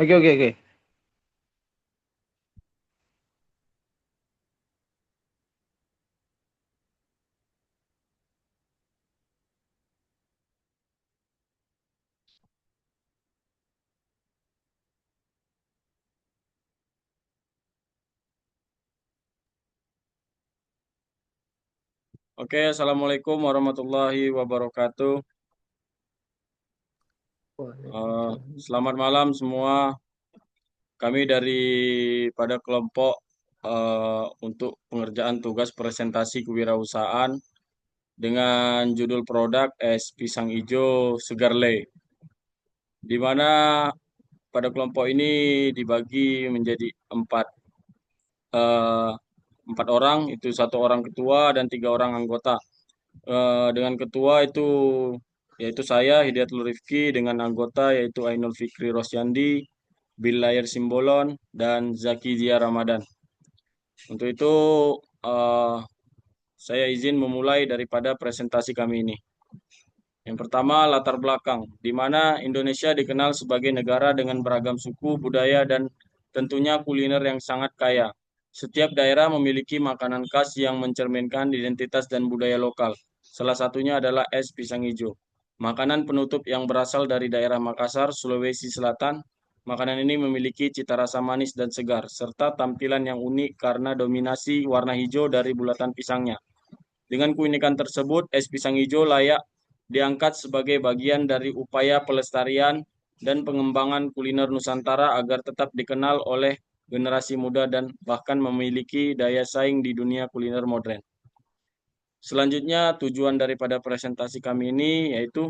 Oke, oke, oke. Oke, Assalamualaikum warahmatullahi wabarakatuh. Eh, Waalaikumsalam. Selamat malam semua. Kami pada kelompok untuk pengerjaan tugas presentasi kewirausahaan dengan judul produk es pisang hijau segar le. Di mana pada kelompok ini dibagi menjadi eh, empat orang, itu satu orang ketua dan tiga orang anggota. Dengan ketua itu yaitu saya Hidayatul Rifki dengan anggota yaitu Ainul Fikri Rosyandi, Bilayer Simbolon dan Zaki Zia Ramadan. Untuk itu eh, saya izin memulai daripada presentasi kami ini. Yang pertama latar belakang, di mana Indonesia dikenal sebagai negara dengan beragam suku, budaya dan tentunya kuliner yang sangat kaya. Setiap daerah memiliki makanan khas yang mencerminkan identitas dan budaya lokal. Salah satunya adalah es pisang hijau. Makanan penutup yang berasal dari daerah Makassar, Sulawesi Selatan. Makanan ini memiliki cita rasa manis dan segar, serta tampilan yang unik karena dominasi warna hijau dari bulatan pisangnya. Dengan keunikan tersebut, es pisang hijau layak diangkat sebagai bagian dari upaya pelestarian dan pengembangan kuliner Nusantara agar tetap dikenal oleh generasi muda dan bahkan memiliki daya saing di dunia kuliner modern. Selanjutnya, tujuan daripada presentasi kami ini yaitu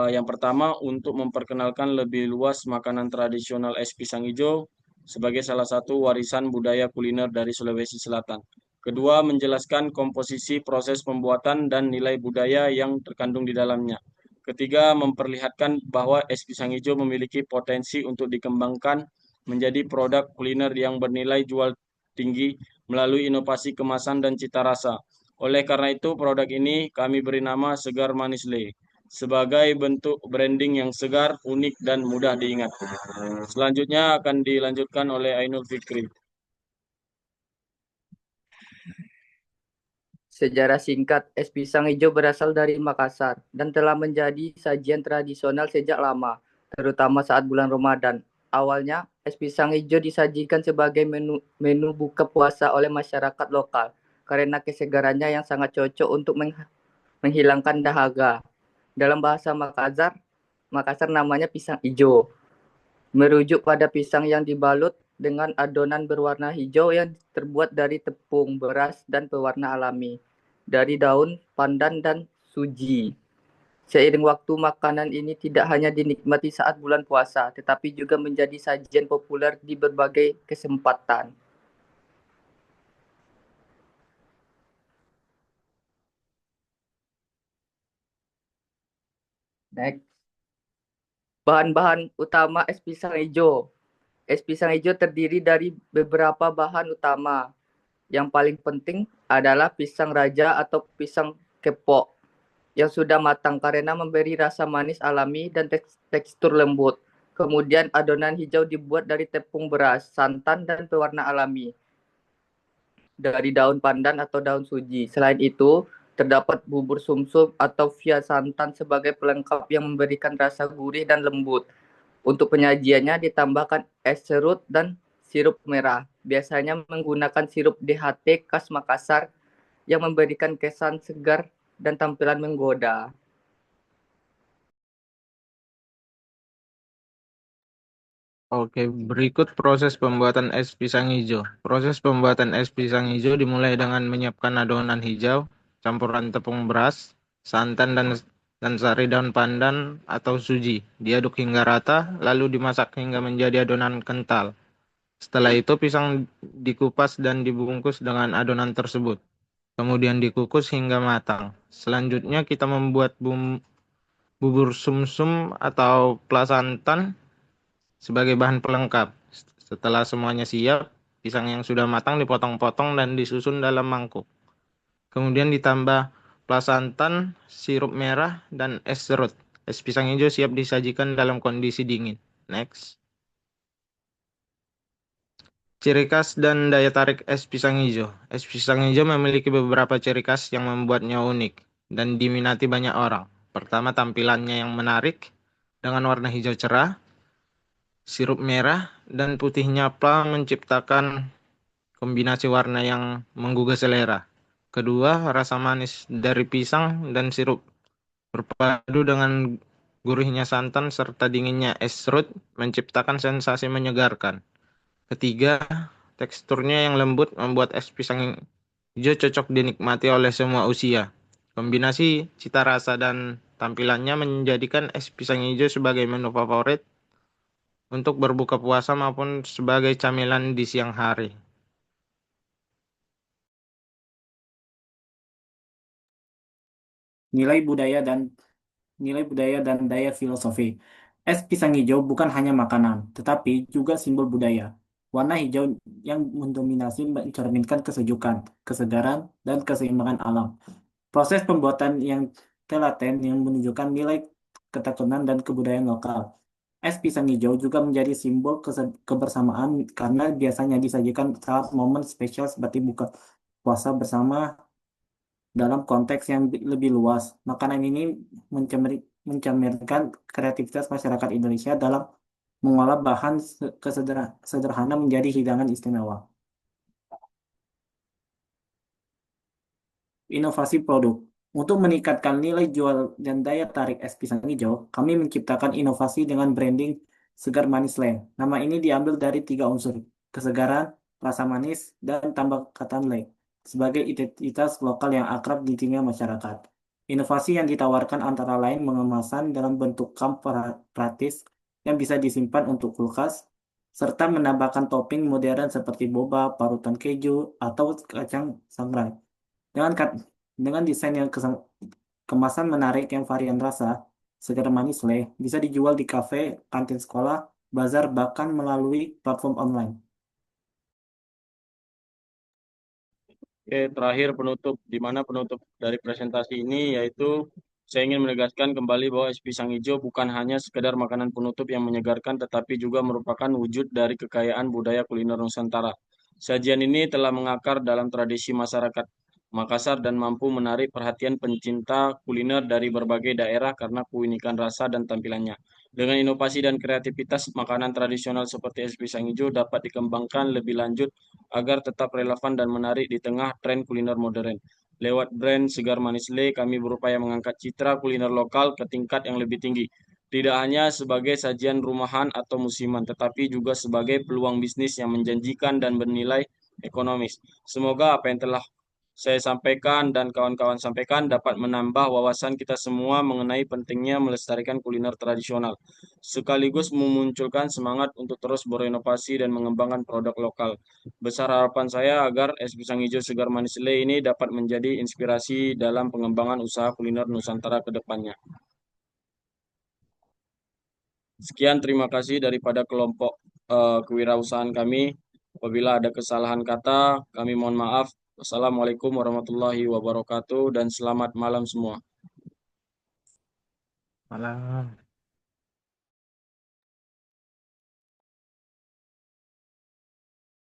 yang pertama untuk memperkenalkan lebih luas makanan tradisional es pisang hijau sebagai salah satu warisan budaya kuliner dari Sulawesi Selatan. Kedua, menjelaskan komposisi proses pembuatan dan nilai budaya yang terkandung di dalamnya. Ketiga, memperlihatkan bahwa es pisang hijau memiliki potensi untuk dikembangkan menjadi produk kuliner yang bernilai jual tinggi melalui inovasi kemasan dan cita rasa. Oleh karena itu, produk ini kami beri nama Segar Manis Le sebagai bentuk branding yang segar, unik, dan mudah diingat. Selanjutnya akan dilanjutkan oleh Ainul Fikri. Sejarah singkat, es pisang hijau berasal dari Makassar dan telah menjadi sajian tradisional sejak lama, terutama saat bulan Ramadan. Awalnya, es pisang hijau disajikan sebagai menu buka puasa oleh masyarakat lokal karena kesegarannya yang sangat cocok untuk menghilangkan dahaga. Dalam bahasa Makassar namanya pisang hijau, merujuk pada pisang yang dibalut dengan adonan berwarna hijau yang terbuat dari tepung, beras, dan pewarna alami, dari daun pandan dan suji. Seiring waktu, makanan ini tidak hanya dinikmati saat bulan puasa, tetapi juga menjadi sajian populer di berbagai kesempatan. Next. Bahan-bahan utama es pisang hijau. Es pisang hijau terdiri dari beberapa bahan utama. Yang paling penting adalah pisang raja atau pisang kepok yang sudah matang karena memberi rasa manis alami dan tekstur lembut. Kemudian adonan hijau dibuat dari tepung beras, santan, dan pewarna alami dari daun pandan atau daun suji. Selain itu, terdapat bubur sumsum atau via santan sebagai pelengkap yang memberikan rasa gurih dan lembut. Untuk penyajiannya ditambahkan es serut dan sirup merah. Biasanya menggunakan sirup DHT khas Makassar yang memberikan kesan segar dan tampilan menggoda. Oke, berikut proses pembuatan es pisang hijau. Proses pembuatan es pisang hijau dimulai dengan menyiapkan adonan hijau, campuran tepung beras, santan dan sari daun pandan atau suji. Diaduk hingga rata, lalu dimasak hingga menjadi adonan kental. Setelah itu pisang dikupas dan dibungkus dengan adonan tersebut. Kemudian dikukus hingga matang. Selanjutnya kita membuat bubur sumsum atau plasantan sebagai bahan pelengkap. Setelah semuanya siap, pisang yang sudah matang dipotong-potong dan disusun dalam mangkuk. Kemudian ditambah plasantan, sirup merah, dan es serut. Es pisang hijau siap disajikan dalam kondisi dingin. Next. Ciri khas dan daya tarik es pisang hijau. Es pisang hijau memiliki beberapa ciri khas yang membuatnya unik dan diminati banyak orang. Pertama, tampilannya yang menarik dengan warna hijau cerah, sirup merah, dan putihnya menciptakan kombinasi warna yang menggugah selera. Kedua, rasa manis dari pisang dan sirup berpadu dengan gurihnya santan serta dinginnya es serut menciptakan sensasi menyegarkan. Ketiga, teksturnya yang lembut membuat es pisang hijau cocok dinikmati oleh semua usia. Kombinasi cita rasa dan tampilannya menjadikan es pisang hijau sebagai menu favorit untuk berbuka puasa maupun sebagai camilan di siang hari. Nilai budaya dan daya filosofi. Es pisang hijau bukan hanya makanan, tetapi juga simbol budaya. Warna hijau yang mendominasi mencerminkan kesejukan, kesegaran, dan keseimbangan alam. Proses pembuatan yang telaten yang menunjukkan nilai ketekunan dan kebudayaan lokal. Es pisang hijau juga menjadi simbol kebersamaan karena biasanya disajikan saat momen spesial seperti buka puasa bersama. Dalam konteks yang lebih luas, makanan ini mencerminkan kreativitas masyarakat Indonesia dalam mengolah bahan sederhana menjadi hidangan istimewa. Inovasi produk. Untuk meningkatkan nilai jual dan daya tarik es pisang hijau, kami menciptakan inovasi dengan branding Segar Manis Le. Nama ini diambil dari 3 unsur, kesegaran, rasa manis, dan tambah kata le, sebagai identitas lokal yang akrab di telinga masyarakat. Inovasi yang ditawarkan antara lain mengemasan dalam bentuk cup praktis yang bisa disimpan untuk kulkas, serta menambahkan topping modern seperti boba, parutan keju, atau kacang sangrai. Dengan dengan desain yang kemasan menarik yang varian rasa, Segar Manis Le bisa dijual di kafe, kantin sekolah, bazar, bahkan melalui platform online. Oke, terakhir penutup, di mana penutup dari presentasi ini yaitu saya ingin menegaskan kembali bahwa es pisang hijau bukan hanya sekedar makanan penutup yang menyegarkan, tetapi juga merupakan wujud dari kekayaan budaya kuliner Nusantara. Sajian ini telah mengakar dalam tradisi masyarakat Makassar dan mampu menarik perhatian pencinta kuliner dari berbagai daerah karena keunikan rasa dan tampilannya. Dengan inovasi dan kreativitas, makanan tradisional seperti es pisang hijau dapat dikembangkan lebih lanjut agar tetap relevan dan menarik di tengah tren kuliner modern. Lewat brand Segar Manis Le, kami berupaya mengangkat citra kuliner lokal ke tingkat yang lebih tinggi. Tidak hanya sebagai sajian rumahan atau musiman, tetapi juga sebagai peluang bisnis yang menjanjikan dan bernilai ekonomis. Semoga apa yang telah saya sampaikan dan kawan-kawan sampaikan dapat menambah wawasan kita semua mengenai pentingnya melestarikan kuliner tradisional, sekaligus memunculkan semangat untuk terus berinovasi dan mengembangkan produk lokal. Besar harapan saya agar es pisang hijau Segar Manis Le ini dapat menjadi inspirasi dalam pengembangan usaha kuliner Nusantara ke depannya. Sekian, terima kasih daripada kelompok kewirausahaan kami. Apabila ada kesalahan kata, kami mohon maaf. Wassalamualaikum warahmatullahi wabarakatuh dan selamat malam semua. Malam.